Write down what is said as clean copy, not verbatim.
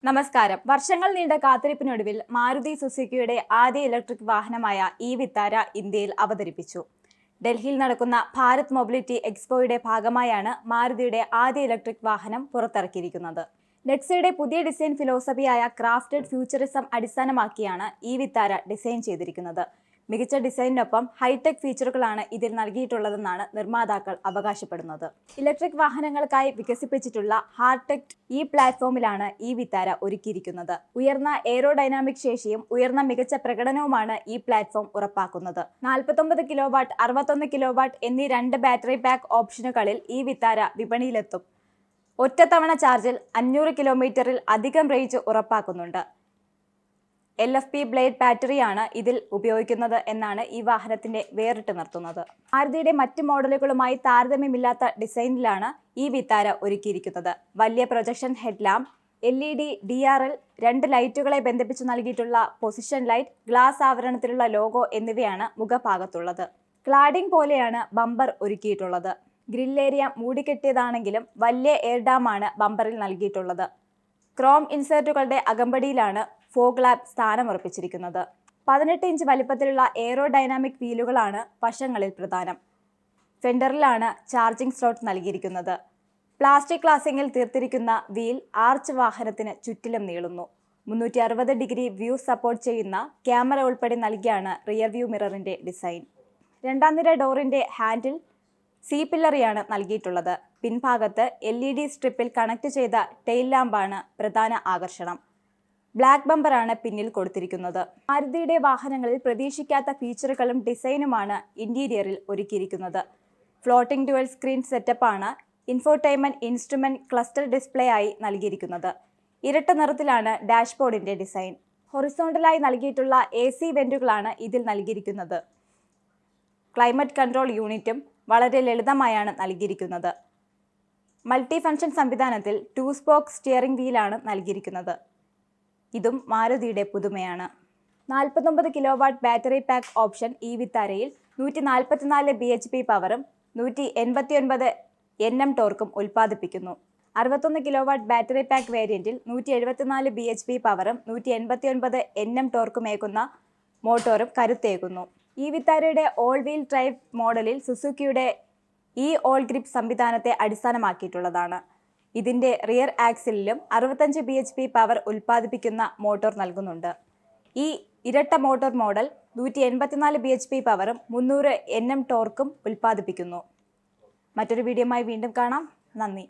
നമസ്കാരം. വർഷങ്ങൾ നീണ്ട കാത്തിരിപ്പിനൊടുവിൽ മാരുതി സുസുക്കിയുടെ ആദ്യ ഇലക്ട്രിക് വാഹനമായ ഈ വിത്താര ഇന്ത്യയിൽ അവതരിപ്പിച്ചു. ഡൽഹിയിൽ നടക്കുന്ന ഭാരത് മൊബിലിറ്റി എക്സ്പോയുടെ ഭാഗമായാണ് മാരുതിയുടെ ആദ്യ ഇലക്ട്രിക് വാഹനം പുറത്തിറക്കിയിരിക്കുന്നത്. നെക്സയുടെ പുതിയ ഡിസൈൻ ഫിലോസഫിയായ ക്രാഫ്റ്റഡ് ഫ്യൂച്ചറിസം അടിസ്ഥാനമാക്കിയാണ് ഈ വിത്താര ഡിസൈൻ ചെയ്തിരിക്കുന്നത്. മികച്ച ഡിസൈനിനൊപ്പം ഹൈടെക് ഫീച്ചറുകളാണ് ഇതിൽ നൽകിയിട്ടുള്ളതെന്നാണ് നിർമ്മാതാക്കൾ അവകാശപ്പെടുന്നത്. ഇലക്ട്രിക് വാഹനങ്ങൾക്കായി വികസിപ്പിച്ചിട്ടുള്ള ഹാർടെക് ഈ പ്ലാറ്റ്ഫോമിലാണ് ഈ വിത്താര ഒരുക്കിയിരിക്കുന്നത്. ഉയർന്ന എയറോഡൈനാമിക് ശേഷിയും ഉയർന്ന മികച്ച പ്രകടനവുമാണ് ഈ പ്ലാറ്റ്ഫോം ഉറപ്പാക്കുന്നത്. 49 കിലോവാട്ട്, 61 കിലോവാട്ട് എന്നീ 2 ബാറ്ററി പാക്ക് ഓപ്ഷനുകളിൽ ഈ വിത്താര വിപണിയിലെത്തും. ഒറ്റത്തവണ ചാർജിൽ 500 കിലോമീറ്ററിൽ അധികം റേഞ്ച് ഉറപ്പാക്കുന്നുണ്ട്. LFP ബ്ലേഡ് ബാറ്ററിയാണ് ഇതിൽ ഉപയോഗിക്കുന്നത് എന്നാണ് ഈ വാഹനത്തിന്റെ വേറിട്ട് നിർത്തുന്നത്. മാരുതിയുടെ മറ്റ് മോഡലുകളുമായി താരതമ്യമില്ലാത്ത ഡിസൈനിലാണ് ഈ വിത്താര ഒരുക്കിയിരിക്കുന്നത്. വലിയ പ്രൊജക്ഷൻ ഹെഡ്ലാമ്പ്, LED DRL, 2 ലൈറ്റുകളെ ബന്ധിപ്പിച്ച് നൽകിയിട്ടുള്ള പൊസിഷൻ ലൈറ്റ്, ഗ്ലാസ് ആവരണത്തിലുള്ള ലോഗോ എന്നിവയാണ് മുഖഭാഗത്തുള്ളത്. ക്ലാഡിംഗ് പോലെയാണ് ബമ്പർ ഒരുക്കിയിട്ടുള്ളത്. ഗ്രിൽ ഏരിയ മൂടിക്കെട്ടിയതാണെങ്കിലും വലിയ എയർ ഡാമാണ് ബമ്പറിൽ നൽകിയിട്ടുള്ളത്. ക്രോം ഇൻസേർട്ടുകളുടെ അകമ്പടിയിലാണ് ഫോഗ് ലാമ്പ് സ്ഥാനമുറപ്പിച്ചിരിക്കുന്നത്. 18 ഇഞ്ച് വലിപ്പത്തിലുള്ള എയറോഡൈനാമിക് വീലുകളാണ് വശങ്ങളിൽ പ്രധാനം. ഫെൻഡറിലാണ് ചാർജിംഗ് സ്ലോട്ട് നൽകിയിരിക്കുന്നത്. പ്ലാസ്റ്റിക് ഗ്ലാസിങ്ങിൽ തീർത്തിരിക്കുന്ന വീൽ ആർച്ച് വാഹനത്തിന് ചുറ്റിലും നീളുന്നു. 360 ഡിഗ്രി വ്യൂ സപ്പോർട്ട് ചെയ്യുന്ന ക്യാമറ ഉൾപ്പെടെ നൽകിയാണ് റിയർ വ്യൂ മിററിന്റെ ഡിസൈൻ. 2ാം നിര ഡോറിന്റെ ഹാൻഡിൽ C-പില്ലറിയാണ് നൽകിയിട്ടുള്ളത്. പിൻഭാഗത്ത് LED സ്ട്രിപ്പിൽ കണക്ട് ചെയ്ത ടെയിൽ ലാമ്പാണ് പ്രധാന ആകർഷണം. ബ്ലാക്ക് ബമ്പറാണ് പിന്നിൽ കൊടുത്തിരിക്കുന്നത്. മാരുതിയുടെ വാഹനങ്ങളിൽ പ്രതീക്ഷിക്കാത്ത ഫീച്ചറുകളും ഡിസൈനുമാണ് ഇന്റീരിയറിൽ ഒരുക്കിയിരിക്കുന്നത്. ഫ്ലോട്ടിംഗ് ഡുവൽ സ്ക്രീൻ സെറ്റപ്പാണ് ഇൻഫോടൈൻമെന്റ് ഇൻസ്ട്രുമെന്റ് ക്ലസ്റ്റർ ഡിസ്പ്ലേ ആയി നൽകിയിരിക്കുന്നത്. ഇരട്ട നിറത്തിലാണ് ഡാഷ്ബോർഡിന്റെ ഡിസൈൻ. ഹൊറിസോണ്ടലായി നൽകിയിട്ടുള്ള AC വെന്റുകളാണ് ഇതിൽ നൽകിയിരിക്കുന്നത്. ക്ലൈമറ്റ് കൺട്രോൾ യൂണിറ്റും വളരെ ലളിതമായാണ് നൽകിയിരിക്കുന്നത്. മൾട്ടി ഫംഗ്ഷൻ സംവിധാനത്തിൽ 2 സ്പോക്ക് സ്റ്റിയറിംഗ് വീലാണ് നൽകിയിരിക്കുന്നത്. ഇതും മാരുതിയുടെ പുതുമയാണ്. 49 കിലോവാട്ട് ബാറ്ററി പാക്ക് ഓപ്ഷൻ ഈ വിത്താരയിൽ 144 bhp പവറും 189 Nm ടോർക്കും ഉൽപ്പാദിപ്പിക്കുന്നു. 61 കിലോവാട്ട് ബാറ്ററി പാക്ക് വേരിയന്റിൽ 174 bhp പവറും 189 Nm ടോർക്കുമേകുന്ന മോട്ടോറും കരുത്തേകുന്നു. ഈ വിത്താരയുടെ ഓൾ വീൽ ഡ്രൈവ് മോഡലിൽ സുസുക്കിയുടെ ഈ ഓൾ ഗ്രിപ്പ് സംവിധാനത്തെ അടിസ്ഥാനമാക്കിയിട്ടുള്ളതാണ്. ഇതിന്റെ റിയർ ആക്സിലും 65 bhp പവർ ഉൽപ്പാദിപ്പിക്കുന്ന മോട്ടോർ നൽകുന്നുണ്ട്. ഈ ഇരട്ട മോട്ടോർ മോഡൽ 184 bhp പവറും 300 Nm ടോർക്കും ഉൽപ്പാദിപ്പിക്കുന്നു. മറ്റൊരു വീഡിയോയുമായി വീണ്ടും കാണാം. നന്ദി.